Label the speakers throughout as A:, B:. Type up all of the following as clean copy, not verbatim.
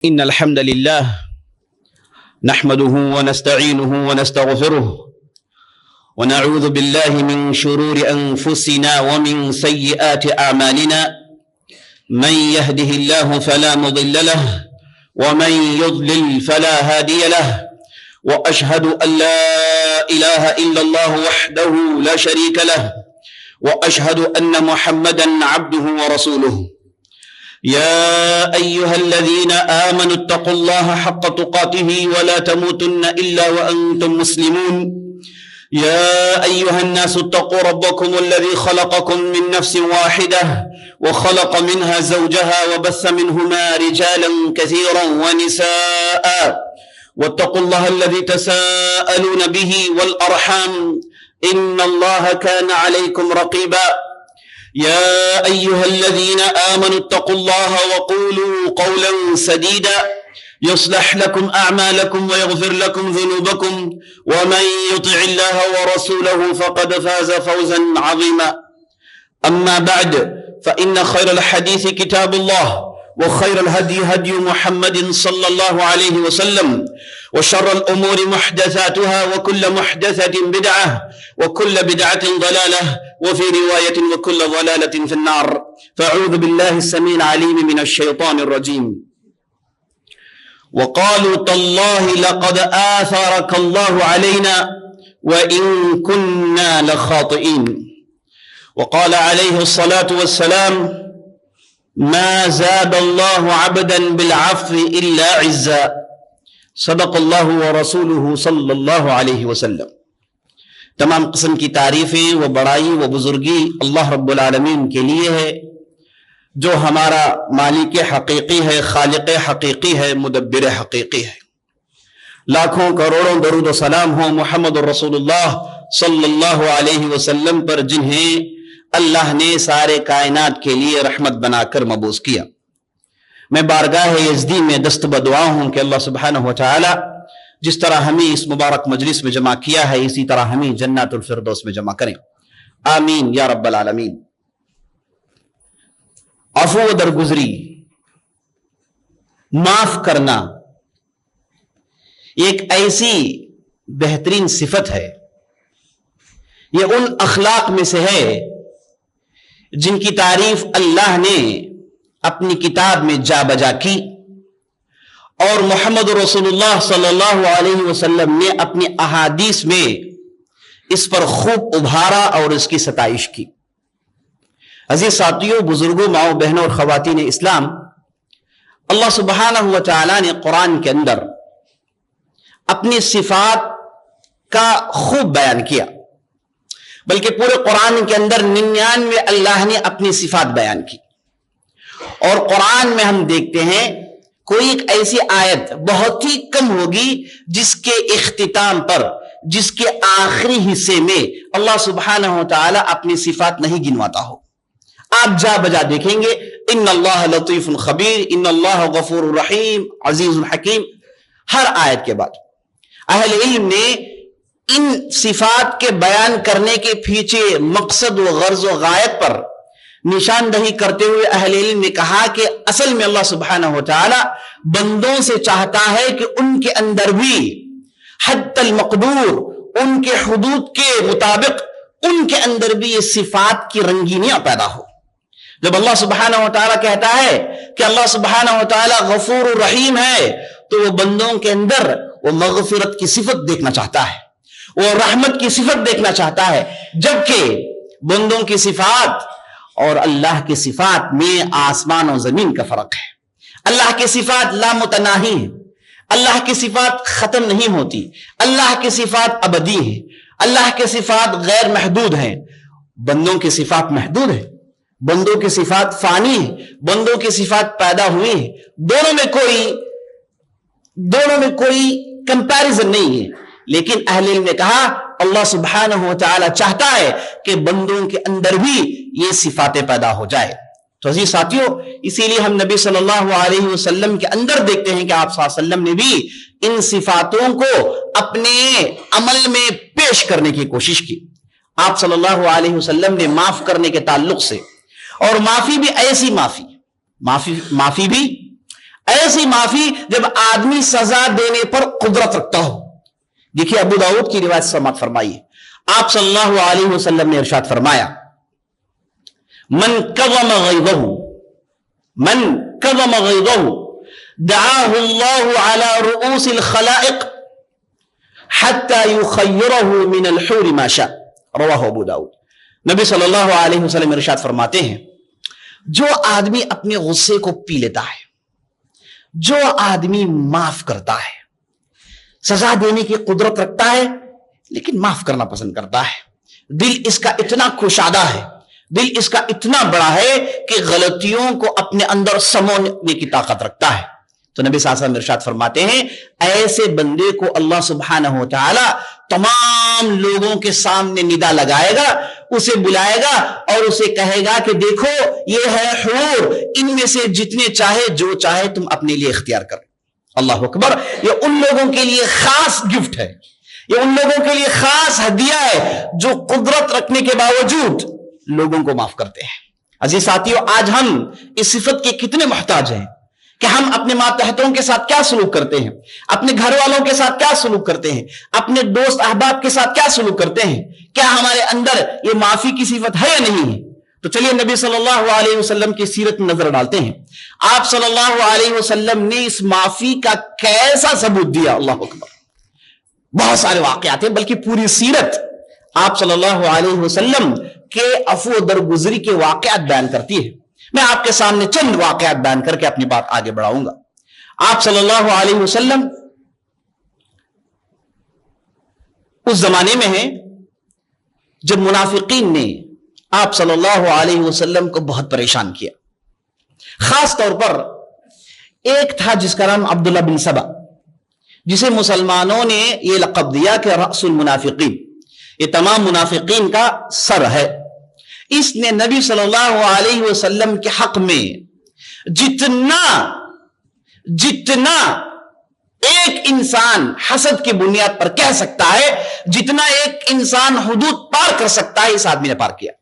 A: إن الحمد لله نحمده ونستعينه ونستغفره ونعوذ بالله من شرور أنفسنا ومن سيئات أعمالنا من يهده الله فلا مضل له ومن يضلل فلا هادي له وأشهد أن لا إله إلا الله وحده لا شريك له وأشهد أن محمدا عبده ورسوله يا أيها الذين آمنوا اتقوا الله حق تقاته ولا تموتن إلا وأنتم مسلمون يا أيها الناس اتقوا ربكم الذي خلقكم من نفس واحدة وخلق منها زوجها وبث منهما رجالا كثيرا ونساء واتقوا الله الذي تساءلون به والأرحام إن الله كان عليكم رقيبا يا أيها الذين آمنوا اتقوا الله وقولوا قولا سديدا يصلح لكم أعمالكم ويغفر لكم ذنوبكم ومن يطع الله ورسوله فقد فاز فوزا عظيما أما بعد فإن خير الحديث كتاب الله وخير الهدي هدي محمد صلى الله عليه وسلم وشر الأمور محدثاتها وكل محدثة بدعة وكل بدعة ضلالة وفي رواية وكل ضلالة في النار فأعوذ بالله السميع العليم من الشيطان الرجيم وقالوا تالله لقد آثرك الله علينا وإن كنا لخاطئين وقال عليه الصلاة والسلام ما زاد الله عبدا بالعفو إلا عزا صدق اللہ ورسولہ صلی اللہ علیہ وسلم۔ تمام قسم کی تعریفیں و بڑائی و بزرگی اللہ رب العالمین کے لیے ہے جو ہمارا مالک حقیقی ہے، خالق حقیقی ہے، مدبر حقیقی ہے۔ لاکھوں کروڑوں درود و سلام ہوں محمد رسول اللہ صلی اللہ علیہ وسلم پر جنہیں اللہ نے سارے کائنات کے لیے رحمت بنا کر مبعوث کیا۔ میں بارگاہ یزدی میں دست بدعا ہوں کہ اللہ سبحانہ وتعالی جس طرح ہمیں اس مبارک مجلس میں جمع کیا ہے اسی طرح ہمیں جنات الفردوس میں جمع کریں، آمین یا رب العالمین۔ عفو و درگزری، معاف کرنا ایک ایسی بہترین صفت ہے، یہ ان اخلاق میں سے ہے جن کی تعریف اللہ نے اپنی کتاب میں جا بجا کی اور محمد رسول اللہ صلی اللہ علیہ وسلم نے اپنی احادیث میں اس پر خوب ابھارا اور اس کی ستائش کی۔ عزیز ساتھیوں، بزرگوں، ماؤں بہنوں اور خواتین اسلام، اللہ سبحانہ و تعالی نے قرآن کے اندر اپنی صفات کا خوب بیان کیا، بلکہ پورے قرآن کے اندر 99 اللہ نے اپنی صفات بیان کی۔ اور قرآن میں ہم دیکھتے ہیں کوئی ایک ایسی آیت بہت ہی کم ہوگی جس کے اختتام پر، جس کے آخری حصے میں اللہ سبحانہ و تعالی اپنی صفات نہیں گنواتا ہو۔ آپ جا بجا دیکھیں گے ان اللہ لطیف خبیر، ان اللہ غفور رحیم، عزیز الحکیم، ہر آیت کے بعد اہل علم نے ان صفات کے بیان کرنے کے پیچھے مقصد و غرض و غایت پر نشاندہی کرتے ہوئے اہل علم نے کہا کہ اصل میں اللہ سبحانہ و تعالی بندوں سے چاہتا ہے کہ ان کے اندر بھی حد المقدور، ان کے حدود کے مطابق ان کے اندر بھی یہ صفات کی رنگینیاں پیدا ہو۔ جب اللہ سبحانہ و تعالی کہتا ہے کہ اللہ سبحانہ و تعالی غفور الرحیم ہے تو وہ بندوں کے اندر وہ مغفرت کی صفت دیکھنا چاہتا ہے، وہ رحمت کی صفت دیکھنا چاہتا ہے، جبکہ بندوں کی صفات اور اللہ کی صفات میں آسمان و زمین کا فرق ہے۔ اللہ کی صفات لا متناہی ہے، اللہ کی صفات ختم نہیں ہوتی، اللہ کی صفات ابدی ہے، اللہ کی صفات غیر محدود ہیں۔ بندوں کی صفات محدود ہے، بندوں کی صفات فانی ہے، بندوں کی صفات پیدا ہوئی ہے، دونوں میں کوئی کمپیریزن نہیں ہے۔ لیکن اہل علم نے کہا اللہ سبحانہ و تعالی چاہتا ہے کہ بندوں کے اندر بھی یہ صفاتیں پیدا ہو جائے۔ تو عزیز ساتھیوں، اسی لیے ہم نبی صلی اللہ علیہ وسلم کے اندر دیکھتے ہیں کہ آپ صلی اللہ علیہ وسلم نے بھی ان صفاتوں کو اپنے عمل میں پیش کرنے کی کوشش کی۔ آپ صلی اللہ علیہ وسلم نے معاف کرنے کے تعلق سے، اور معافی بھی ایسی معافی بھی ایسی معافی جب آدمی سزا دینے پر قدرت رکھتا ہو. دیکھیے ابو داؤد کی روایت سماعت فرمائیے. آپ صلی اللہ علیہ وسلم نے ارشاد فرمایا من کظم غیظہ دعاه اللہ علی رؤوس الخلائق حتی یخیرہ من الحور ما شاء. رواہ ابو داؤد. نبی صلی اللہ علیہ وسلم ارشاد فرماتے ہیں جو آدمی اپنے غصے کو پی لیتا ہے, جو آدمی معاف کرتا ہے, سزا دینے کی قدرت رکھتا ہے لیکن معاف کرنا پسند کرتا ہے, دل اس کا اتنا کشادہ ہے, دل اس کا اتنا بڑا ہے کہ غلطیوں کو اپنے اندر سمونے کی طاقت رکھتا ہے, تو نبی صلی اللہ علیہ وسلم ارشاد فرماتے ہیں ایسے بندے کو اللہ سبحانہ و تعالی تمام لوگوں کے سامنے ندا لگائے گا, اسے بلائے گا اور اسے کہے گا کہ دیکھو یہ ہے حور, ان میں سے جتنے چاہے جو چاہے تم اپنے لیے اختیار کر. اللہ اکبر. یہ ان لوگوں کے لیے خاص گفٹ ہے, یہ ان لوگوں کے لیے خاص ہدیہ ہے جو قدرت رکھنے کے باوجود لوگوں کو معاف کرتے ہیں. عزیز ساتھیوں, آج ہم اس صفت کے کتنے محتاج ہیں کہ ہم اپنے ماتحتوں کے ساتھ کیا سلوک کرتے ہیں, اپنے گھر والوں کے ساتھ کیا سلوک کرتے ہیں, اپنے دوست احباب کے ساتھ کیا سلوک کرتے ہیں, کیا ہمارے اندر یہ معافی کی صفت ہے یا نہیں ہے. تو چلیے نبی صلی اللہ علیہ وسلم کی سیرت میں نظر ڈالتے ہیں. آپ صلی اللہ علیہ وسلم نے اس معافی کا کیسا ثبوت دیا. اللہ اکبر. بہت سارے واقعات ہیں, بلکہ پوری سیرت آپ صلی اللہ علیہ وسلم کے عفو و درگزری کے واقعات بیان کرتی ہے. میں آپ کے سامنے چند واقعات بیان کر کے اپنی بات آگے بڑھاؤں گا. آپ صلی اللہ علیہ وسلم اس زمانے میں ہیں جب منافقین نے آپ صلی اللہ علیہ وسلم کو بہت پریشان کیا. خاص طور پر ایک تھا جس کا نام عبداللہ بن سبا, جسے مسلمانوں نے یہ لقب دیا کہ رأس المنافقین, یہ تمام منافقین کا سر ہے. اس نے نبی صلی اللہ علیہ وسلم کے حق میں جتنا ایک انسان حسد کی بنیاد پر کہہ سکتا ہے, جتنا ایک انسان حدود پار کر سکتا ہے, اس آدمی نے پار کیا.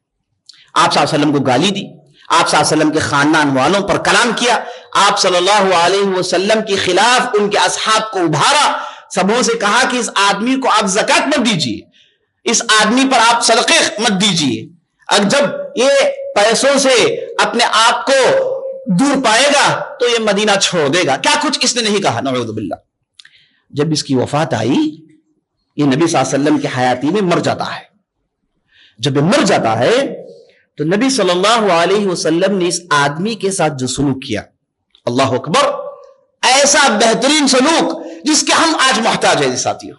A: آپ صلی اللہ علیہ وسلم کو گالی دی, آپ صلی اللہ علیہ وسلم کے خاندان والوں پر کلام کیا, آپ صلی اللہ علیہ وسلم کے خلاف ان کے اصحاب کو ابھارا, سبوں سے کہا کہ اس آدمی کو آپ زکات مت دیجیے, اس آدمی پر آپ صدقے مت دیجیے, اب جب یہ پیسوں سے اپنے آپ کو دور پائے گا تو یہ مدینہ چھوڑ دے گا. کیا کچھ اس نے نہیں کہا, نعوذ باللہ. جب اس کی وفات آئی, یہ نبی صلی اللہ علیہ وسلم کی حیاتی میں مر جاتا ہے. جب یہ مر جاتا ہے تو نبی صلی اللہ علیہ وسلم نے اس آدمی کے ساتھ جو سلوک کیا, اللہ اکبر, ایسا بہترین سلوک جس کے ہم آج محتاج ہیں. ساتھیوں,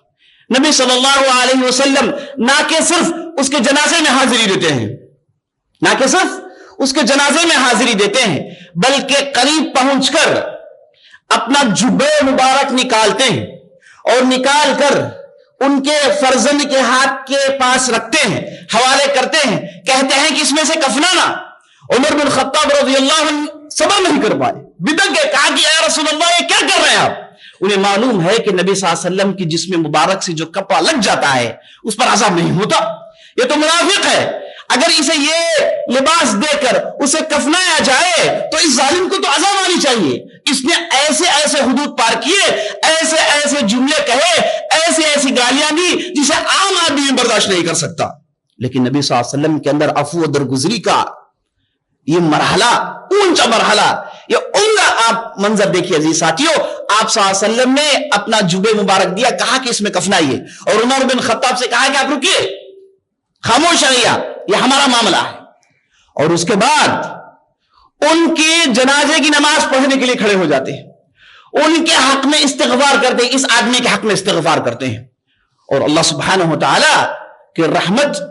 A: نبی صلی اللہ علیہ وسلم نہ کہ صرف اس کے جنازے میں حاضری دیتے ہیں, نہ کہ صرف اس کے جنازے میں حاضری دیتے ہیں, بلکہ قریب پہنچ کر اپنا جبہ مبارک نکالتے ہیں اور نکال کر ان کے فرزند کے ہاتھ کے پاس رکھتے ہیں, حوالے کرتے ہیں, کہتے ہیں کہ اس میں سے کفنانا. عمر بن خطاب رضی اللہ عنہ صبر نہیں کر پائے, بدک گئے, کہا کہ یا رسول اللہ یہ کیا کر رہے ہیں آپ. انہیں معلوم ہے کہ نبی صلی اللہ علیہ وسلم کی جسم مبارک سے جو کپڑا لگ جاتا ہے اس پر عذاب نہیں ہوتا, یہ تو منافق ہے. اگر اسے یہ لباس دے کر اسے کفنایا جائے تو اس ظالم کو تو عذاب آنی چاہیے. اس نے ایسے حدود پار کیے, ایسے جملے کہے, ایسی گالیاں دی جسے عام آدمی برداشت نہیں کر سکتا. لیکن نبی صلی اللہ علیہ وسلم کے اندر عفو و درگزری کا یہ مرحلہ, اونچا مرحلہ, یہ عمدہ آپ منظر دیکھیے. عزیز ساتھیوں, آپ صلی اللہ علیہ وسلم نے اپنا جبے مبارک دیا, کہا کہ اس میں کفنائیے, اور عمر بن خطاب سے کہا کہ آپ رکیے, خاموش رہیے آپ, یہ ہمارا معاملہ ہے. اور اس کے بعد ان کے جنازے کی نماز پڑھنے کے لیے کھڑے ہو جاتے ہیں, ان کے حق میں استغفار کرتے ہیں, اس آدمی کے حق میں استغفار کرتے ہیں. اور اللہ سبحانہ وتعالی کی رحمت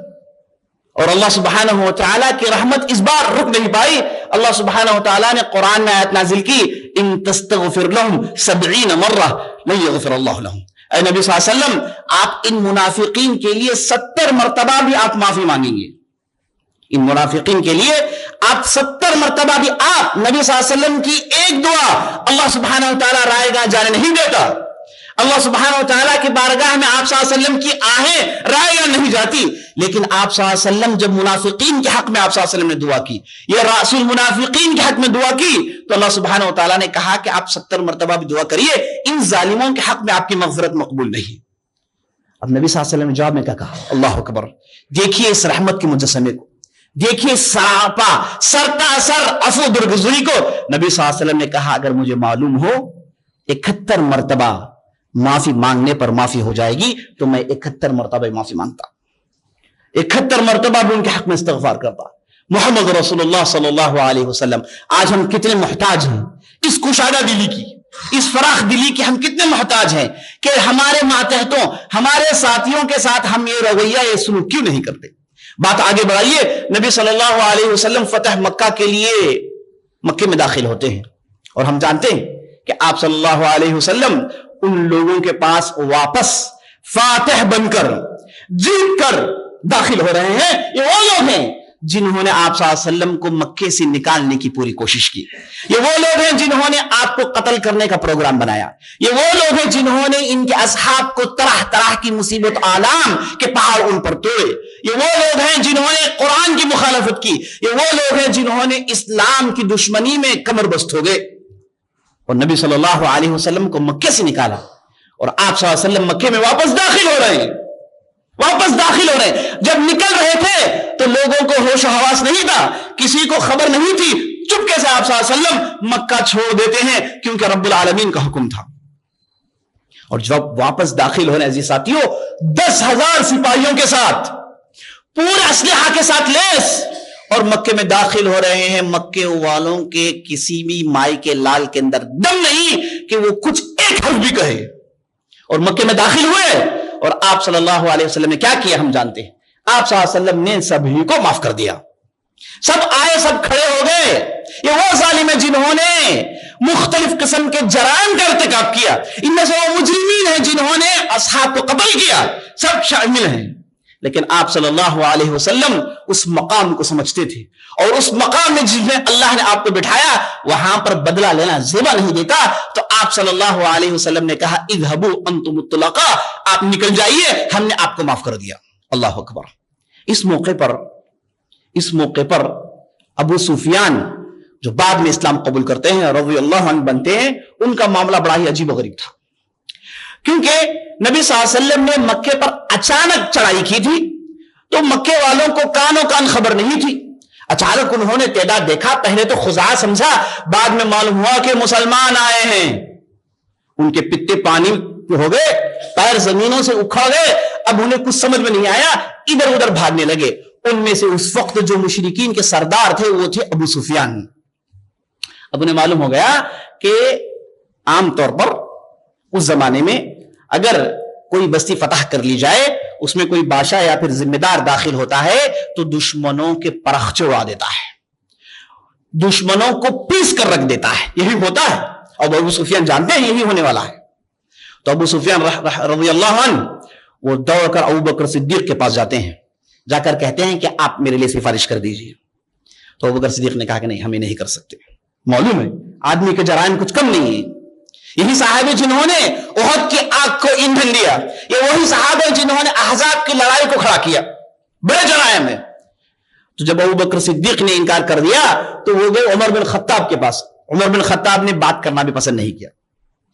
A: اور اللہ سبحانہ وتعالی کی رحمت اس بار رک نہیں پائی. اللہ سبحانہ وتعالی نے قرآن میں آیت نازل کی, ان تستغفر لهم 70 مرہ لن یغفر اللہ لهم. اے نبی صلی اللہ علیہ وسلم, آپ ان منافقین کے لیے 70 مرتبہ بھی آپ معافی مانگیں گے. ان منافقین کے لیے آپ 70 مرتبہ بھی آپ, نبی صلی اللہ علیہ وسلم کی ایک دعا اللہ سبحانہ وتعالی رائے گاہ جانے نہیں دیتا. اللہ سبحانہ و تعالیٰ کی بارگاہ میں آپ صلی اللہ علیہ وسلم کی آہیں رائے نہیں جاتی، لیکن آپ صلی اللہ علیہ وسلم جب منافقین کے حق میں آپ صلی اللہ علیہ وسلم نے دعا کی، یہ رسول منافقین کے حق میں دعا کی، تو اللہ سبحانہ و تعالیٰ نے کہا کہ آپ 70 مرتبہ بھی دعا کریے، ان ظالموں کے حق میں آپ کی مغفرت مقبول نہیں۔ اب نبی صلی اللہ علیہ وسلم نے جواب میں کیا کہا؟ اللہ اکبر، دیکھیے اس رحمت کے مجسمے کو، دیکھیے سراپا سرتا سر عفو درگزری کو۔ نبی صلی اللہ علیہ وسلم نے کہا اگر مجھے معلوم ہو 71 مرتبہ معافی مانگنے پر معافی ہو جائے گی تو میں 71 مرتبہ معافی مانگتا، 71 مرتبہ بھی ان کے حق میں استغفار کرتا۔ محمد رسول اللہ صلی اللہ علیہ وسلم، آج ہم کتنے محتاج ہیں اس کشادہ دلی کی، اس فراخ دلی کی، ہم کتنے محتاج ہیں کہ ہمارے ماتحتوں، ہمارے ساتھیوں کے ساتھ ہم یہ رویہ، یہ سلوک کیوں نہیں کرتے؟ بات آگے بڑھائیے، نبی صلی اللہ علیہ وسلم فتح مکہ کے لیے مکے میں داخل ہوتے ہیں، اور ہم جانتے ہیں کہ آپ صلی اللہ علیہ وسلم ان لوگوں کے پاس واپس فاتح بن کر جیت کر داخل ہو رہے ہیں۔ یہ وہ لوگ ہیں جنہوں نے آپ صلی اللہ علیہ وسلم کو مکے سے نکالنے کی پوری کوشش کی، یہ وہ لوگ ہیں جنہوں نے آپ کو قتل کرنے کا پروگرام بنایا، یہ وہ لوگ ہیں جنہوں نے ان کے اصحاب کو طرح طرح کی مصیبت آلام کے پہاڑ ان پر توڑے، یہ وہ لوگ ہیں جنہوں نے قرآن کی مخالفت کی، یہ وہ لوگ ہیں جنہوں نے اسلام کی دشمنی میں کمر بست ہو گئے، اور نبی صلی اللہ علیہ وسلم کو مکے سے نکالا، اور آپ صلی اللہ علیہ وسلم مکے میں واپس داخل ہو رہے ہیں، واپس داخل ہو رہے ہیں۔ جب نکل رہے تھے تو لوگوں کو ہوش و حواس نہیں تھا، کسی کو خبر نہیں تھی، چپکے سے آپ صلی اللہ علیہ وسلم مکہ چھوڑ دیتے ہیں کیونکہ رب العالمین کا حکم تھا۔ اور جب واپس داخل ہونے عزیز ساتھیوں 10,000 سپاہیوں کے ساتھ، پورے اسلحہ کے ساتھ لیس، اور مکے میں داخل ہو رہے ہیں، مکے والوں کے کسی بھی مائی کے لال کے اندر دم نہیں کہ وہ کچھ ایک حرف بھی کہے، اور مکے میں داخل ہوئے، اور آپ صلی اللہ علیہ وسلم نے کیا کیا ہم جانتے ہیں، آپ صلی اللہ علیہ وسلم نے سبھی کو معاف کر دیا، سب آئے، سب کھڑے ہو گئے۔ یہ وہ ظالم ہیں جنہوں نے مختلف قسم کے جرائم کا ارتکاب کیا، ان میں سے وہ مجرمین ہیں جنہوں نے اصحاب کو قتل کیا، سب شامل ہیں، لیکن آپ صلی اللہ علیہ وسلم اس مقام کو سمجھتے تھے، اور اس مقام میں جس میں اللہ نے آپ کو بٹھایا وہاں پر بدلہ لینا زیبا نہیں دیتا، تو آپ صلی اللہ علیہ وسلم نے کہا اذهبوا انتم الطلقاء، آپ نکل جائیے، ہم نے آپ کو معاف کر دیا۔ اللہ اکبر۔ اس موقع پر ابو سفیان جو بعد میں اسلام قبول کرتے ہیں، رضی اللہ عنہ بنتے ہیں، ان کا معاملہ بڑا ہی عجیب و غریب تھا، کیونکہ نبی صلی اللہ علیہ وسلم نے مکے پر اچانک چڑھائی کی تھی، تو مکے والوں کو کانوں کان خبر نہیں تھی۔ اچانک انہوں نے تعداد دیکھا، پہلے تو خزاعہ سمجھا، بعد میں معلوم ہوا کہ مسلمان آئے ہیں، ان کے پتے پانی ہو گئے، پیر زمینوں سے اکھڑ گئے، اب انہیں کچھ سمجھ میں نہیں آیا، ادھر ادھر بھاگنے لگے۔ ان میں سے اس وقت جو مشرکین کے سردار تھے وہ تھے ابو سفیان۔ اب انہیں معلوم ہو گیا کہ عام طور پر اس زمانے میں اگر کوئی بستی فتح کر لی جائے، اس میں کوئی بادشاہ یا پھر ذمہ دار داخل ہوتا ہے تو دشمنوں کے پرخچے اڑا دیتا ہے، دشمنوں کو پیس کر رکھ دیتا ہے، یہی ہوتا ہے، اور ابو سفیان جانتے ہیں یہی ہونے والا ہے۔ تو ابو سفیان رضی اللہ عنہ وہ دوڑ کر ابو بکر صدیق کے پاس جاتے ہیں، جا کر کہتے ہیں کہ آپ میرے لیے سفارش کر دیجئے۔ تو ابو بکر صدیق نے کہا کہ نہیں، ہمیں نہیں کر سکتے، معلوم ہے آدمی کے جرائم کچھ کم نہیں ہے، یہی صحابہ جنہوں نے احد کی آگ کو ایندھن دیا، یہ وہی صحابہ جنہوں نے احزاب کی لڑائی کو کھڑا کیا، بڑے جرائم ہیں۔ تو جب ابو بکر صدیق نے انکار کر دیا تو وہ گئے عمر بن خطاب کے پاس، عمر بن خطاب نے بات کرنا بھی پسند نہیں کیا،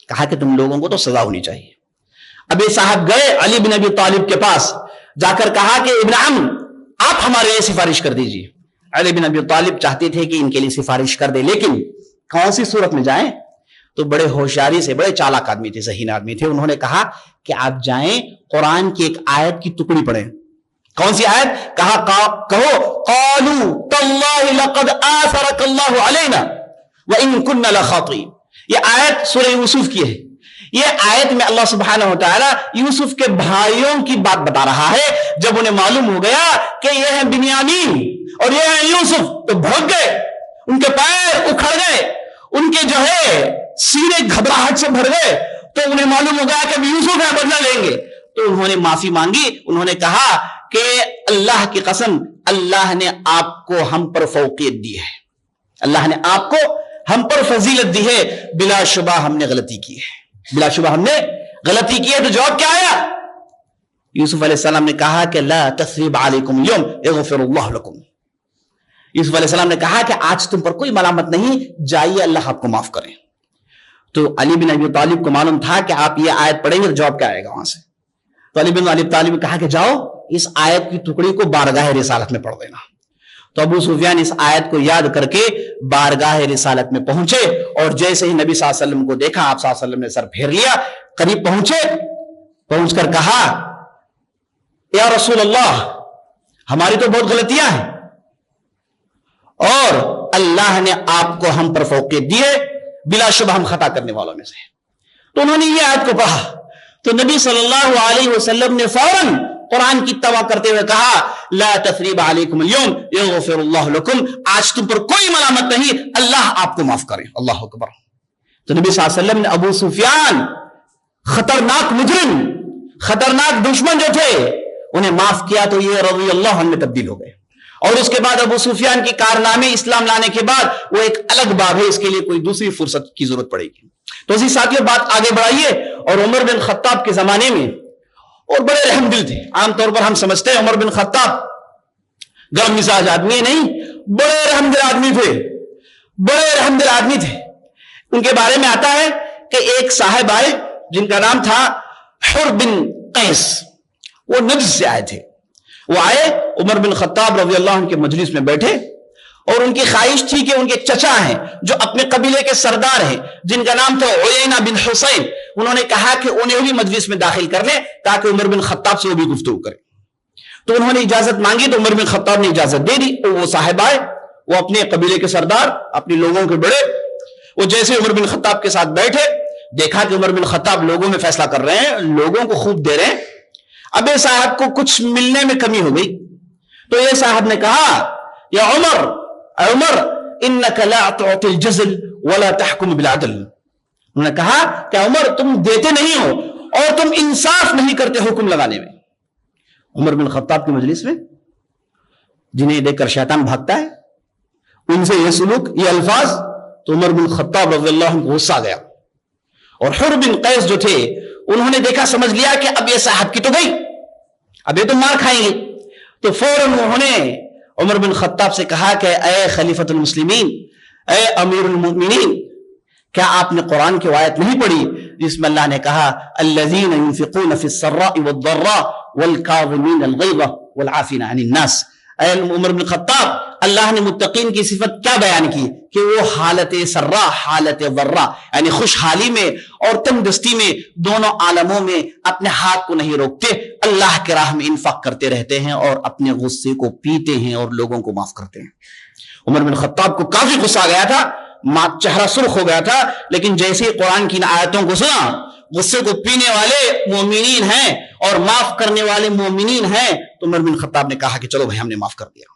A: کہا کہ تم لوگوں کو تو سزا ہونی چاہیے۔ اب یہ صاحب گئے علی بن ابی طالب کے پاس، جا کر کہا کہ ابن عم آپ ہمارے لیے سفارش کر دیجئے۔ علی بن ابی طالب چاہتے تھے کہ ان کے لیے سفارش کر دے، لیکن کون سی صورت میں جائیں؟ تو بڑے ہوشیاری سے، بڑے چالاک آدمی تھے، ذہین آدمی تھے، انہوں نے کہا کہ آپ جائیں قرآن کی ایک آیت کی ٹکڑی پڑھیں۔ کون سی آیت؟ کہا کہو قالوا تاللہ لقد آثرک اللہ علینا وان کنا لخاطئین۔ یہ آیت سورہ یوسف کی ہے، یہ آیت میں اللہ سبحانہ و تعالی یوسف کے بھائیوں کی بات بتا رہا ہے۔ جب انہیں معلوم ہو گیا کہ یہ ہے بنیامین اور یہ ہے یوسف تو بھاگ گئے، ان کے پیر اکھڑ گئے، ان کے جو ہے سینے گھبراہٹ سے بھر گئے، تو انہیں معلوم ہو گیا کہ یوسف ہے، بدلہ لیں گے۔ تو انہوں نے معافی مانگی، انہوں نے کہا کہ اللہ کی قسم، اللہ نے آپ کو ہم پر فوقیت دی ہے، اللہ نے آپ کو ہم پر فضیلت دی ہے، بلا شبہ ہم نے غلطی کی ہے، بلا شبہ ہم نے غلطی کی ہے تو جواب کیا آیا؟ یوسف علیہ السلام نے کہا کہ لا تثریب علیکم اليوم یغفر اللہ لکم. یوسف علیہ السلام نے کہا کہ آج تم پر کوئی ملامت نہیں، جائیے اللہ آپ کو معاف کریں. تو علی بن ابی طالب کو معلوم تھا کہ آپ یہ آیت پڑھیں گے تو جواب کیا آئے گا وہاں سے. تو علی بن ابی طالب نے کہا کہ جاؤ اس آیت کی ٹکڑی کو بارگاہ رسالت میں پڑھ دینا. تو ابو سفیان اس آیت کو یاد کر کے بارگاہ رسالت میں پہنچے، اور جیسے ہی نبی صلی اللہ علیہ وسلم کو دیکھا، آپ صلی اللہ علیہ وسلم نے سر پھیر لیا، قریب پہنچے، پہنچ کر کہا یا رسول اللہ ہماری تو بہت غلطیاں ہیں اور اللہ نے آپ کو ہم پر فوقیت دی ہے، بلا شبہ ہم خطا کرنے والوں میں سے ہیں. تو انہوں نے یہ آیت کو پڑھا تو نبی صلی اللہ علیہ وسلم نے فوراً قرآن کی توا کرتے ہوئے کہا لا تثریب علیکم اليوم یغفر اللہ لکم، آج تم پر کوئی ملامت نہیں، اللہ آپ کو معاف کرے. اللہ اکبر. تو نبی صلی اللہ علیہ وسلم نے ابو سفیان، خطرناک مجرم، خطرناک دشمن جو تھے، انہیں معاف کیا تو یہ رضی اللہ عنہ میں تبدیل ہو گئے. اور اس کے بعد ابو سفیان کی کارنامے اسلام لانے کے بعد وہ ایک الگ باب ہے، اس کے لیے کوئی دوسری فرصت کی ضرورت پڑے گی. تو اسی ساتھیوں بات آگے بڑھائیے. اور عمر بن خطاب کے زمانے میں، اور بڑے رحم دل تھے. عام طور پر ہم سمجھتے ہیں عمر بن خطاب گرم مزاج آدمی نہیں، بڑے رحم دل آدمی تھے، بڑے رحم دل آدمی تھے. ان کے بارے میں آتا ہے کہ ایک صاحب آئے جن کا نام تھا حر بن قیس، وہ نجد سے آئے تھے. وہ آئے عمر بن خطاب رضی اللہ عنہ کے مجلس میں بیٹھے، اور ان کی خواہش تھی کہ ان کے چچا ہیں جو اپنے قبیلے کے سردار ہیں جن کا نام تھا عیینہ بن حسین، انہوں نے کہا کہ انہیں بھی مجلس میں داخل کر لیں تاکہ عمر بن خطاب سے وہ بھی گفتگو کرے. تو انہوں نے اجازت مانگی تو عمر بن خطاب نے اجازت دے دی. وہ صاحب آئے، وہ اپنے قبیلے کے سردار، اپنے لوگوں کے بڑے، وہ جیسے عمر بن خطاب کے ساتھ بیٹھے، دیکھا کہ عمر بن خطاب لوگوں میں فیصلہ کر رہے ہیں، لوگوں کو خوب دے رہے ہیں. اب یہ صاحب کو کچھ ملنے میں کمی ہو گئی، تو یہ صاحب نے کہا یا عمر، اے عمر انک لا تعطی الجزل ولا تحکم بالعدل. انہوں نے کہا کہ عمر تم دیتے نہیں ہو اور تم انصاف نہیں کرتے حکم لگانے میں. عمر بن خطاب کی مجلس میں جنہیں دیکھ کر شیطان بھاگتا ہے، ان سے یہ سلوک، یہ الفاظ، تو عمر بن خطاب رضی اللہ عنہ کو غصہ گیا. اور حر بن قیس جو تھے انہوں نے دیکھا، سمجھ لیا کہ اب یہ صاحب کی تو گئی، اب یہ تو مار کھائیں گے. تو فوراً انہوں نے عمر بن خطاب سے کہا کہ اے خلیفۃ المسلمین، اے امیر المؤمنین، کیا آپ نے قرآن کی آیت نہیں پڑھی جس میں اللہ نے کہا الذین ينفقون فی السراء والضراء والکاظمین الغیظ والعافین عن الناس. اے عمر بن خطاب، اللہ نے متقین کی صفت کیا بیان کی کہ وہ حالت سرا، حالت ضرا، یعنی خوشحالی میں اور تنگ دستی میں، دونوں عالموں میں اپنے ہاتھ کو نہیں روکتے، اللہ کے راہ میں انفاق کرتے رہتے ہیں اور اپنے غصے کو پیتے ہیں اور لوگوں کو معاف کرتے ہیں. عمر بن خطاب کو کافی غصہ آ گیا تھا، چہرہ سرخ ہو گیا تھا، لیکن جیسے قرآن کی آیتوں کو سنا، غصے کو پینے والے مومنین ہیں اور معاف کرنے والے مومنین ہیں، تو عمر بن خطاب نے کہا کہ چلو بھائی ہم نے معاف کر دیا.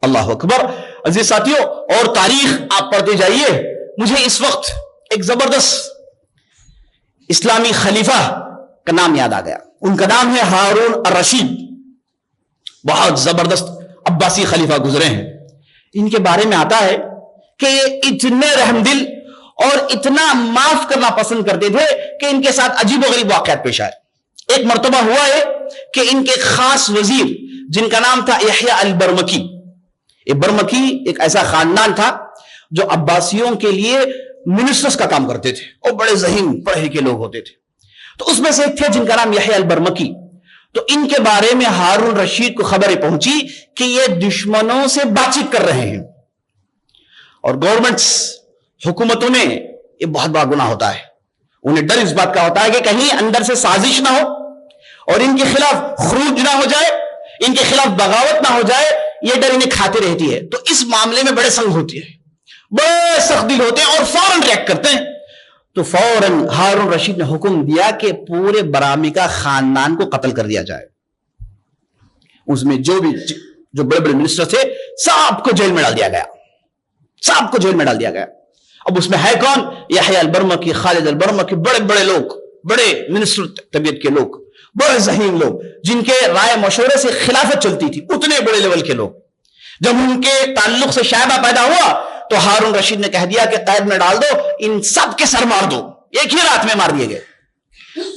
A: اللہ اکبر. عزیز ساتھیوں، اور تاریخ آپ پڑھتے جائیے. مجھے اس وقت ایک زبردست اسلامی خلیفہ کا نام یاد آ گیا. ان کا نام ہے ہارون الرشید. بہت زبردست عباسی خلیفہ گزرے ہیں. ان کے بارے میں آتا ہے کہ یہ اتنے رحم دل اور اتنا معاف کرنا پسند کرتے تھے کہ ان کے ساتھ عجیب و غریب واقعات پیش آئے. ایک مرتبہ ہوا ہے کہ ان کے خاص وزیر جن کا نام تھا یحییٰ البرمکی، یہ برمکی ایک ایسا خاندان تھا جو عباسیوں کے لیے منسٹرز کا کام کرتے تھے اور بڑے ذہین پڑھے لکھے لوگ ہوتے تھے. تو اس میں سے ایک تھے جن کا نام یحییٰ البرمکی. تو ان کے بارے میں ہارون رشید کو خبریں پہنچی کہ یہ دشمنوں سے بات چیت کر رہے ہیں، اور گورنمنٹس، حکومتوں میں یہ بہت بڑا گناہ ہوتا ہے. انہیں ڈر اس بات کا ہوتا ہے کہ کہیں اندر سے سازش نہ ہو اور ان کے خلاف خروج نہ ہو جائے، ان کے خلاف بغاوت نہ ہو جائے، یہ ڈر انہیں کھاتے رہتی ہے. تو اس معاملے میں بڑے سنگ ہوتی ہے، بڑے سخت دل ہوتے ہیں اور فوراً ریئیکٹ کرتے ہیں. تو فوراً ہارون رشید نے حکم دیا کہ پورے برامکا خاندان کو قتل کر دیا جائے. اس میں جو بڑے بڑے منسٹر تھے سب کو جیل میں ڈال دیا گیا، سب کو جیل میں ڈال دیا گیا. اب اس میں ہے کون؟ یحییٰ البرمکی، خالد البرمکی، بڑے بڑے لوگ، بڑے منسٹر طبیعت کے لوگ، بڑے ذہین لوگ جن کے رائے مشورے سے خلافت چلتی تھی، اتنے بڑے لیول کے لوگ. جب ان کے تعلق سے شائبہ پیدا ہوا تو ہارون رشید نے کہہ دیا کہ قید میں ڈال دو، ان سب کے سر مار دو. ایک ہی رات میں مار دیے گئے.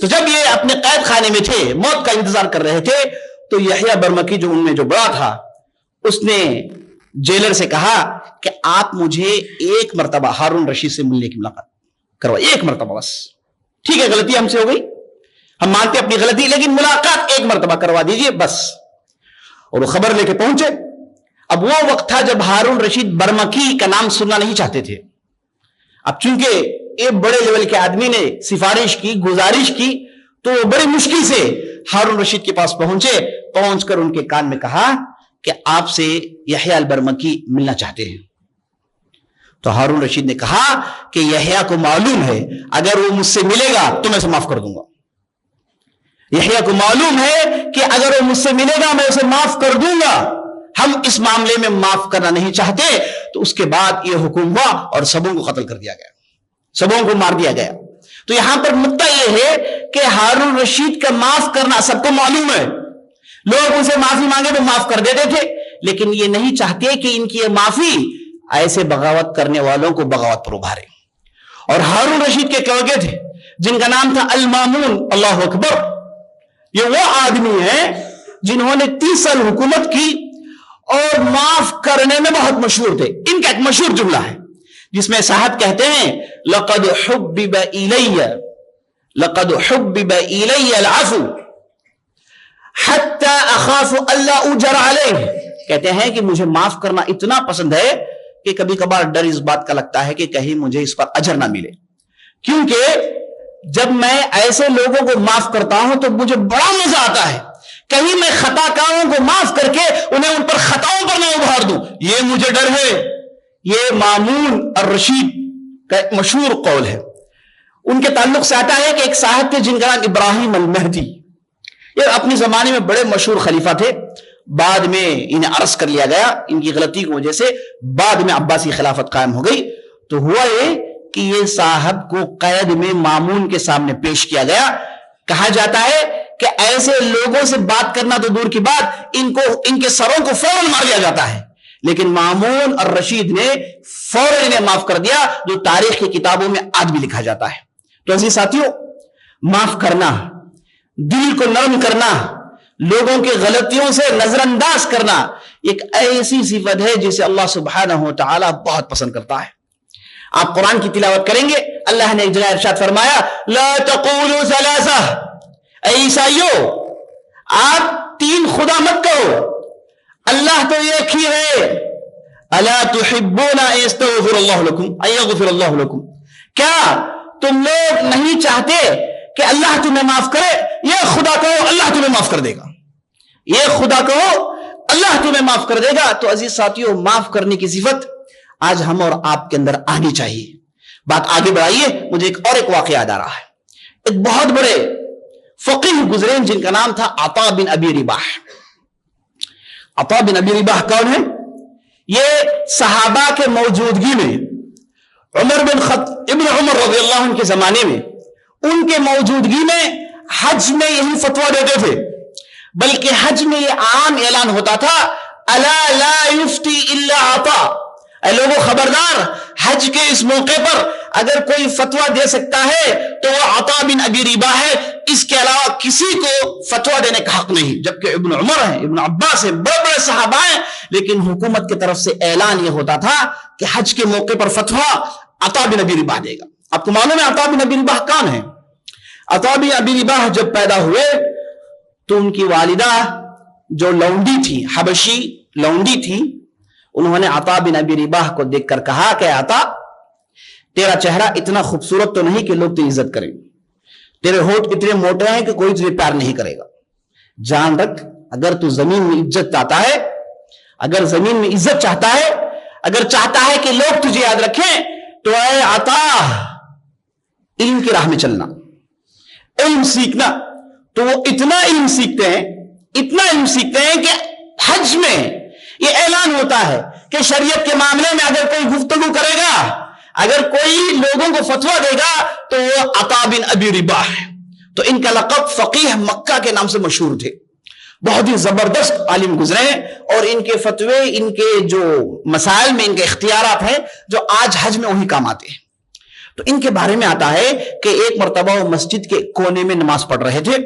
A: تو جب یہ اپنے قید خانے میں تھے، موت کا انتظار کر رہے تھے، تو یحییٰ برمکی جو ان میں جو بڑا تھا، اس نے جیلر سے کہا کہ آپ مجھے ایک مرتبہ ہارون رشید سے ملنے کی ملاقات کروا، ایک مرتبہ بس. ٹھیک ہے غلطی ہم سے ہو گئی، ہم مانتے اپنی غلطی، لیکن ملاقات ایک مرتبہ کروا دیجئے بس. اور وہ خبر لے کے پہنچے. اب وہ وقت تھا جب ہارون رشید برمکی کا نام سننا نہیں چاہتے تھے. اب چونکہ ایک بڑے لیول کے آدمی نے سفارش کی، گزارش کی، تو وہ بڑی مشکل سے ہارون رشید کے پاس پہنچے. پہنچ کر ان کے کان میں کہا کہ آپ سے یحییٰ البرمکی ملنا چاہتے ہیں. تو ہارون رشید نے کہا کہ یحییٰ کو معلوم ہے اگر وہ مجھ سے ملے گا تو میں اسے معاف کر دوں گا. یحییٰ کو معلوم ہے کہ اگر وہ مجھ سے ملے گا میں اسے معاف کر دوں گا. ہم اس معاملے میں معاف کرنا نہیں چاہتے. تو اس کے بعد یہ حکم ہوا اور سبوں کو قتل کر دیا گیا، سبوں کو مار دیا گیا. تو یہاں پر نقطہ یہ ہے کہ ہارون رشید کا معاف کرنا سب کو معلوم ہے. لوگ ان سے معافی مانگے تو معاف کر دیتے تھے، لیکن یہ نہیں چاہتے کہ ان کی یہ معافی ایسے بغاوت کرنے والوں کو بغاوت پر ابھارے. اور ہارون رشید کے کوگے تھے جن کا نام تھا المامون. اللہ اکبر. یہ وہ آدمی ہیں جنہوں نے 30 سال حکومت کی اور معاف کرنے میں بہت مشہور تھے. ان کا ایک مشہور جملہ ہے جس میں صاحب کہتے ہیں لقد حبب الی العفو حتی اخاف الا اجر علیہ. کہتے ہیں کہ مجھے معاف کرنا اتنا پسند ہے کہ کبھی کبھار ڈر اس بات کا لگتا ہے کہ کہیں مجھے اس پر اجر نہ ملے، کیونکہ جب میں ایسے لوگوں کو معاف کرتا ہوں تو مجھے بڑا مزہ آتا ہے. کہیں میں خطا کاروں کو معاف کر کے انہیں ان پر خطاؤں پر نہ ابھار دوں، یہ مجھے ڈر ہے. یہ مامون الرشید کا ایک مشہور قول ہے. ان کے تعلق سے آتا ہے کہ ایک صاحب تھے جن کا نام ابراہیم المہدی. یہ اپنی زمانے میں بڑے مشہور خلیفہ تھے. بعد میں انہیں عرض کر لیا گیا ان کی غلطی کی وجہ سے. بعد میں عباسی خلافت قائم ہو گئی. تو ہوا یہ کہ یہ صاحب کو قید میں مامون کے سامنے پیش کیا گیا. کہا جاتا ہے کہ ایسے لوگوں سے بات کرنا تو دور کی بات، ان کے سروں کو فوراً مار دیا جاتا ہے. لیکن مامون اور رشید نے فوراً انہیں معاف کر دیا، جو تاریخ کی کتابوں میں آج بھی لکھا جاتا ہے. تو عزیز ساتھیوں، معاف کرنا، دل کو نرم کرنا، لوگوں کے غلطیوں سے نظر انداز کرنا ایک ایسی صفت ہے جسے اللہ سبحانہ و تعالی بہت پسند کرتا ہے. آپ قرآن کی تلاوت کریں گے، اللہ نے ایک جگہ ارشاد فرمایا لا تقولوا ثلاثہ، اے عیسائیوں آپ 3 خدا مت کہو، اللہ تو ایک ہی ہے. الا تحبون ان یستغفر اللہ لکم ان یغفر اللہ لکم، کیا تم لوگ نہیں چاہتے کہ اللہ تمہیں معاف کرے؟ یہ خدا کہو اللہ تمہیں معاف کر دے گا، یہ خدا کہو اللہ تمہیں معاف کر دے گا. تو عزیز ساتھیوں، معاف کرنے کی صفت آج ہم اور آپ کے اندر آنی چاہیے. بات آگے بڑھائیے. مجھے ایک واقعہ یاد آ رہا ہے. ایک بہت بڑے فقیہ گزرے جن کا نام تھا عطا بن ابی رباح. عطا بن ابی رباح کون ہے؟ یہ صحابہ کے موجودگی میں ابن عمر رضی اللہ عنہ کے زمانے میں ان کے موجودگی میں حج میں یہی فتویٰ دیتے تھے. بلکہ حج میں یہ عام اعلان ہوتا تھا الا لا یفتی الا عطا، اے لوگوں خبردار، حج کے اس موقع پر اگر کوئی فتویٰ دے سکتا ہے تو وہ عطا بن ابی رباح ہے، اس کے علاوہ کسی کو فتویٰ دینے کا حق نہیں. جبکہ ابن عمر ہیں، ابن عباس ہیں، بڑے بڑے صحابہ ہیں، لیکن حکومت کی طرف سے اعلان یہ ہوتا تھا کہ حج کے موقع پر فتویٰ عطا بن ابی رباح دے گا. آپ کو معلوم ہے عطا بن ابی رباح کون ہے؟ عطا بن ابی رباح جب پیدا ہوئے تو ان کی والدہ جو لونڈی تھی، حبشی لونڈی تھی، انہوں نے عطا بن ابی رباح کو دیکھ کر کہا کہ عطا، تیرا چہرہ اتنا خوبصورت تو نہیں کہ لوگ تیری عزت کریں، تیرے ہونٹ اتنے موٹے ہیں کہ کوئی تجھے پیار نہیں کرے گا. جان رکھ، اگر تو زمین میں عزت چاہتا ہے، اگر زمین میں عزت چاہتا ہے، اگر چاہتا ہے کہ لوگ تجھے یاد رکھیں، تو اے عطا علم کی راہ میں چلنا، علم سیکھنا. تو وہ اتنا علم سیکھتے ہیں کہ حج میں یہ اعلان ہوتا ہے کہ شریعت کے معاملے میں اگر کوئی گفتگو کرے گا، اگر کوئی لوگوں کو فتویٰ دے گا تو وہ عطا بن ابی رباح ہے. تو ان کا لقب فقیہ مکہ کے نام سے مشہور تھے. بہت ہی زبردست عالم گزرے ہیں اور ان کے فتوے، ان کے جو مسائل میں ان کے اختیارات ہیں جو آج حج میں وہی کام آتے ہیں. تو ان کے بارے میں آتا ہے کہ ایک مرتبہ وہ مسجد کے کونے میں نماز پڑھ رہے تھے،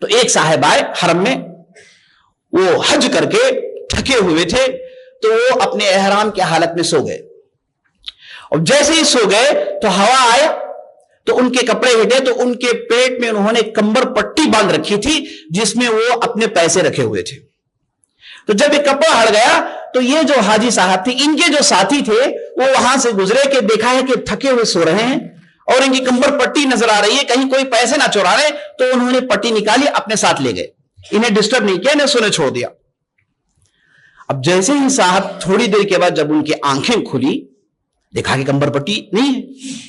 A: تو ایک صاحب آئے حرم میں، وہ حج کر کے تھکے ہوئے تھے، تو وہ اپنے احرام کی حالت میں سو گئے، اور جیسے ہی سو گئے تو ہوا آیا تو ان کے کپڑے ہٹے، تو ان کے پیٹ میں انہوں نے کمبر پٹی باندھ رکھی تھی جس میں وہ اپنے پیسے رکھے ہوئے تھے۔ تو جب یہ کپڑا ہٹ گیا تو یہ جو حاجی صاحب تھے، ان کے جو ساتھی تھے، وہ وہاں سے گزرے کہ دیکھا ہے کہ تھکے ہوئے سو رہے ہیں اور ان کی کمبر پٹی نظر آ رہی ہے، کہیں کوئی پیسے نہ چورا رہے، تو انہوں نے پٹی نکالی اپنے ساتھ لے گئے، انہیں ڈسٹرب نہیں کیا، انہیں سونے چھوڑ دیا۔ اب جیسے ہی صاحب تھوڑی دیر کے بعد جب ان کی آنکھیں کھلی، دیکھا کہ کمبر پٹی نہیں ہے،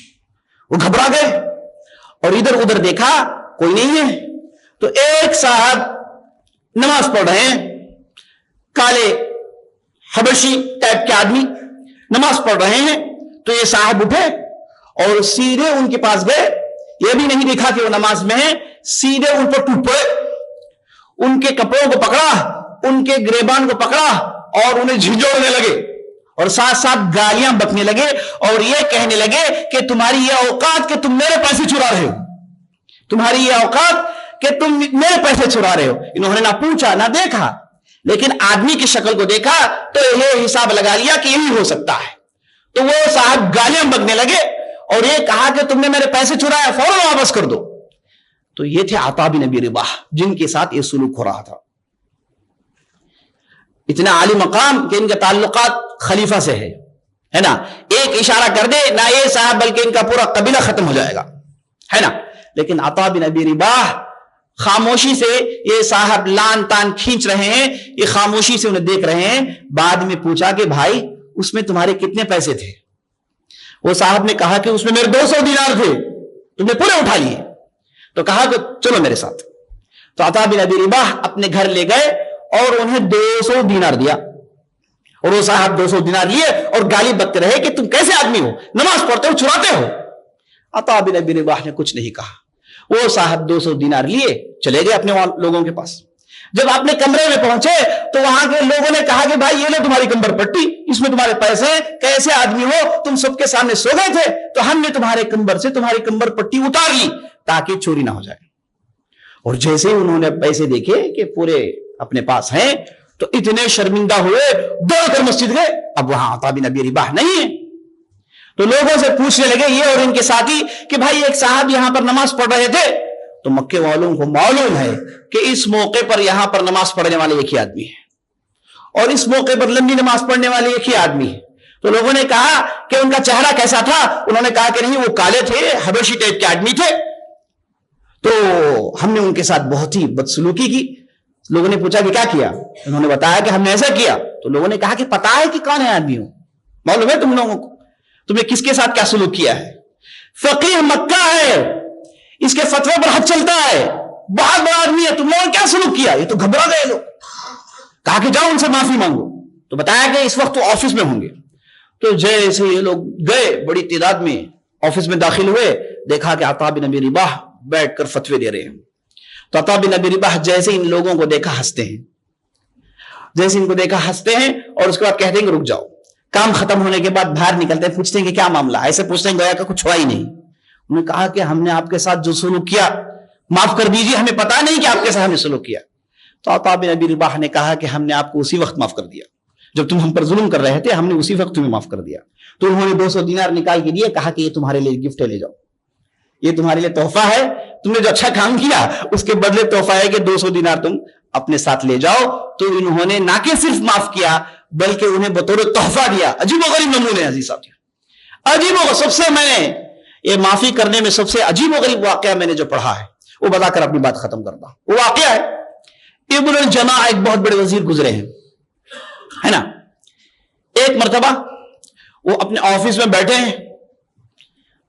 A: وہ گھبرا گئے اور ادھر ادھر دیکھا کوئی نہیں ہے، تو ایک صاحب نماز پڑھ رہے ہیں، کالے حبشی ٹائپ کے آدمی نماز پڑھ رہے ہیں، تو یہ صاحب اٹھے اور سیدھے ان کے پاس گئے، یہ بھی نہیں دیکھا کہ وہ نماز میں ہیں، سیدھے ان پر ٹوٹ پڑے، ان کے کپڑوں کو پکڑا، ان کے گریبان کو پکڑا اور انہیں جھنجھوڑنے لگے، اور ساتھ ساتھ گالیاں بکنے لگے اور یہ کہنے لگے کہ تمہاری یہ اوقات کہ تم میرے پیسے چرا رہے ہو، تمہاری یہ اوقات کہ تم میرے پیسے چرا رہے ہو۔ انہوں نے نہ پوچھا نہ دیکھا، لیکن آدمی کی شکل کو دیکھا تو یہ حساب لگا لیا کہ یہی ہو سکتا ہے، تو وہ صاحب گالیاں بکنے لگے اور یہ کہا کہ تم نے میرے پیسے چرایا، فوراً واپس کر دو۔ تو یہ تھے عطا بن ابی رباح، جن کے ساتھ یہ سلوک ہو رہا تھا، اتنا عالی مقام کہ ان کا تعلقات خلیفہ سے ہے نا، ایک اشارہ کر دے نہ یہ صاحب بلکہ ان کا پورا قبیلہ ختم ہو جائے گا، ہے نا۔ لیکن عطا بن ابی رباح خاموشی سے، یہ صاحب لان تان کھینچ رہے ہیں، یہ خاموشی سے انہیں دیکھ رہے ہیں۔ بعد میں پوچھا کہ بھائی اس میں تمہارے کتنے پیسے تھے؟ وہ صاحب نے کہا کہ اس میں میرے 200 دینار تھے، تم نے پورے اٹھا لیے؟ تو کہا کہ چلو میرے ساتھ۔ تو عطا بن ابی رباح اپنے گھر لے گئے اور انہیں 200 دینار دیا، اور وہ صاحب 200 دینار لیے اور گالی بکتے رہے کہ تم کیسے آدمی ہو، نماز پڑھتے ہو چراتے ہو۔ عطا بن ابی رباح نے کچھ نہیں کہا، وہ صاحب 200 دینار لیے چلے گئے اپنے لوگوں کے پاس۔ جب اپنے کمرے میں پہنچے تو وہاں کے لوگوں نے کہا کہ بھائی یہ لو تمہاری کمبر پٹی، اس میں تمہارے پیسے ہیں، کیسے آدمی ہو، تم سب کے سامنے سو گئے تھے تو ہم نے تمہارے کمبر سے تمہاری کمبر پٹی اتار لی تاکہ چوری نہ ہو جائے۔ اور جیسے ہی انہوں نے پیسے دیکھے کہ پورے اپنے پاس ہیں تو اتنے شرمندہ ہوئے، دوڑ کر مسجد گئے۔ اب وہاں عطا بن ابی رباح نہیں ہے، تو لوگوں سے پوچھنے لگے یہ اور ان کے ساتھی کہ بھائی ایک صاحب یہاں پر نماز پڑھ رہے تھے، تو مکے والوں کو معلوم ہے کہ اس موقع پر یہاں پر نماز پڑھنے والے ایک ہی آدمی ہے، اور اس موقع پر لمبی نماز پڑھنے والے ایک ہی آدمی ہے۔ تو لوگوں نے کہا کہ ان کا چہرہ کیسا تھا؟ انہوں نے کہا کہ نہیں، وہ کالے تھے، حبشی ٹائپ کے آدمی تھے، تو ہم نے ان کے ساتھ بہت ہی بدسلوکی کی۔ لوگوں نے پوچھا کہ کیا کیا؟ انہوں نے بتایا کہ ہم نے ایسا کیا۔ تو لوگوں نے کہا کہ پتا ہے کہ کون ہے آدمی ہو، معلوم ہے تم لوگوں کو، تمہیں کس کے ساتھ کیا سلوک کیا ہے؟ فقیہ مکہ ہے، اس کے فتوے پر حد چلتا ہے، بہت بڑا آدمی ہے، تم لوگوں نے کیا سلوک کیا؟ یہ تو گھبرا گئے لوگ، کہا کہ جاؤ ان سے معافی مانگو۔ تو بتایا کہ اس وقت تو آفس میں ہوں گے۔ تو جیسے یہ لوگ گئے بڑی تعداد میں آفس میں داخل ہوئے، دیکھا کہ عطا بن ابی رباح بیٹھ کر فتوے دے رہے ہیں۔ تو عطا بن ابی رباح جیسے ان لوگوں کو دیکھا ہنستے ہیں، جیسے ان کو دیکھا ہنستے ہیں، اور اس کے بعد کہتے ہیں کہ رک جاؤ۔ کام ختم ہونے کے بعد باہر نکلتے ہیں، پوچھتے ہیں کہ کیا معاملہ، ایسے پوچھتے ہیں گویا کہ کچھ ہوا ہی نہیں۔ انہوں نے کہا کہ ہم نے آپ کے ساتھ جو سلوک کیا معاف کر دیجیے، ہمیں پتا نہیں کہ آپ کے ساتھ ہم نے سلوک کیا۔ تو عطا بن ابی رباح نے کہا کہ ہم نے آپ کو اسی وقت معاف کر دیا جب تم ہم پر ظلم کر رہے تھے، ہم نے اسی وقت تمہیں معاف کر دیا۔ تو انہوں نے 200 دینار نکال کے دیے، کہا کہ یہ تمہارے لیے گفٹ ہے، لے جاؤ، یہ تمہارے لیے تحفہ ہے، تم نے جو اچھا کام کیا اس کے بدلے تحفہ ہے کہ 200 دینار تم اپنے ساتھ لے جاؤ۔ تو انہوں نے نہ کہ صرف معاف کیا بلکہ انہیں بطور تحفہ دیا۔ عجیب و غریب نمونے عزیز ساتھی، عجیب و سب سے میں نے یہ معافی کرنے میں سب سے عجیب و غریب واقعہ میں نے جو پڑھا ہے وہ بتا کر اپنی بات ختم کرتا ہوں۔ وہ واقعہ ہے ابن الجماع، ایک بہت بڑے وزیر گزرے ہیں، ہے نا۔ ایک مرتبہ وہ اپنے آفس میں بیٹھے ہیں،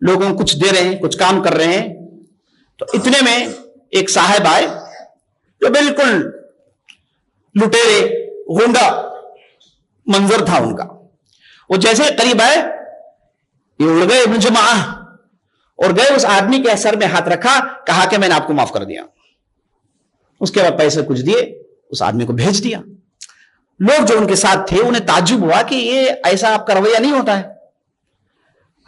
A: لوگوں کو کچھ دے رہے ہیں، کچھ کام کر رہے ہیں، تو اتنے میں ایک صاحب آئے جو بالکل لٹیرے غنڈا منظر تھا ان کا۔ وہ جیسے قریب آئے، یہ اڑ گئے ابن جماع اور گئے اس آدمی کے سر میں ہاتھ رکھا، کہا کہ میں نے آپ کو معاف کر دیا۔ اس کے بعد پیسے کچھ دیے، اس آدمی کو بھیج دیا۔ لوگ جو ان کے ساتھ تھے انہیں تعجب ہوا کہ یہ ایسا آپ کا رویہ نہیں ہوتا ہے۔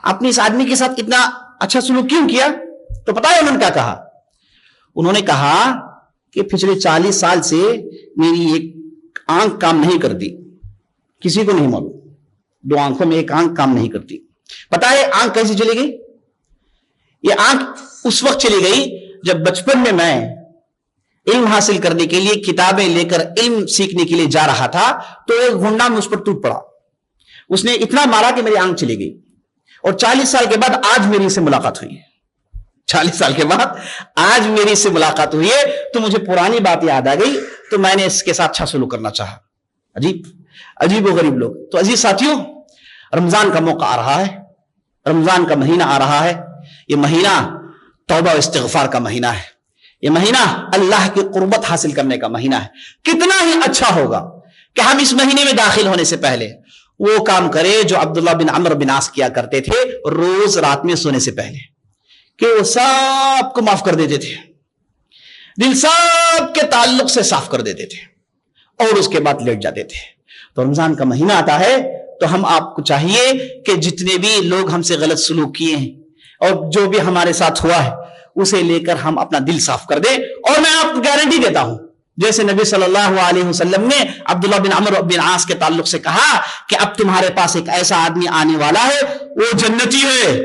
A: آپ نے اس آدمی کے ساتھ اتنا اچھا سلوک کیوں کیا؟ تو پتا ہے انہوں نے کیا کہا؟ انہوں نے کہا کہ پچھلے 40 سال سے میری ایک آنکھ کام نہیں کرتی، کسی کو نہیں معلوم، 2 آنکھوں میں ایک آنکھ کام نہیں کرتی۔ پتا ہے آنکھ کیسے چلی گئی؟ یہ آنکھ اس وقت چلی گئی جب بچپن میں علم حاصل کرنے کے لیے کتابیں لے کر علم سیکھنے کے لیے جا رہا تھا، تو ایک گھنڈا میں اس پر ٹوٹ پڑا، اس نے اتنا مارا کہ میری آنکھ چلی گئی، اور 40 سال کے بعد آج میری سے ملاقات ہوئی ہے، 40 سال کے بعد آج میری سے ملاقات ہوئی ہے، تو مجھے پرانی بات یاد آ گئی، تو میں نے اس کے ساتھ اچھا سلوک کرنا چاہا۔ عجیب و غریب لوگ۔ تو عزیز ساتھیوں، رمضان کا موقع آ رہا ہے، رمضان کا مہینہ آ رہا ہے، یہ مہینہ توبہ و استغفار کا مہینہ ہے، یہ مہینہ اللہ کی قربت حاصل کرنے کا مہینہ ہے۔ کتنا ہی اچھا ہوگا کہ ہم اس مہینے میں داخل ہونے سے پہلے وہ کام کرے جو عبداللہ بن عمرو بن عاص کیا کرتے تھے روز رات میں سونے سے پہلے، کہ وہ سب کو معاف کر دیتے تھے، دل سب کے تعلق سے صاف کر دیتے تھے، اور اس کے بعد لیٹ جاتے تھے۔ تو رمضان کا مہینہ آتا ہے تو ہم آپ کو چاہیے کہ جتنے بھی لوگ ہم سے غلط سلوک کیے ہیں اور جو بھی ہمارے ساتھ ہوا ہے اسے لے کر ہم اپنا دل صاف کر دیں۔ اور میں آپ کو گارنٹی دیتا ہوں، جیسے نبی صلی اللہ علیہ وسلم نے عبداللہ بن عمرو بن عاص کے تعلق سے کہا کہ اب تمہارے پاس ایک ایسا آدمی آنے والا ہے وہ جنتی ہے،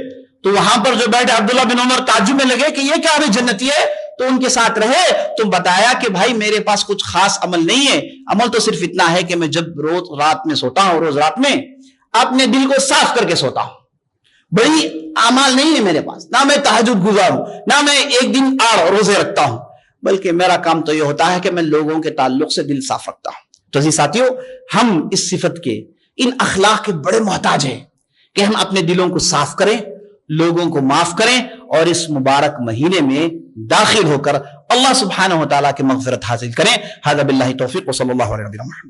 A: تو وہاں پر جو بیٹھے عبداللہ بن عمر تعجب میں لگے کہ یہ کیا ہے جنتی ہے، تو ان کے ساتھ رہے تو بتایا کہ بھائی میرے پاس کچھ خاص عمل نہیں ہے، عمل تو صرف اتنا ہے کہ میں جب روز رات میں سوتا ہوں، روز رات میں اپنے دل کو صاف کر کے سوتا ہوں، بڑی اعمال نہیں ہے میرے پاس، نہ میں تہجد گزار ہوں، نہ میں ایک دن روزے رکھتا ہوں، بلکہ میرا کام تو یہ ہوتا ہے کہ میں لوگوں کے تعلق سے دل صاف رکھتا ہوں۔ تو عزیز ساتھیوں، ہم اس صفت کے، ان اخلاق کے بڑے محتاج ہیں کہ ہم اپنے دلوں کو صاف کریں، لوگوں کو معاف کریں، اور اس مبارک مہینے میں داخل ہو کر اللہ سبحانہ و تعالیٰ کی مغفرت حاصل کریں۔ ھذا باللہ توفیق، وصلی اللہ علیہ وسلم۔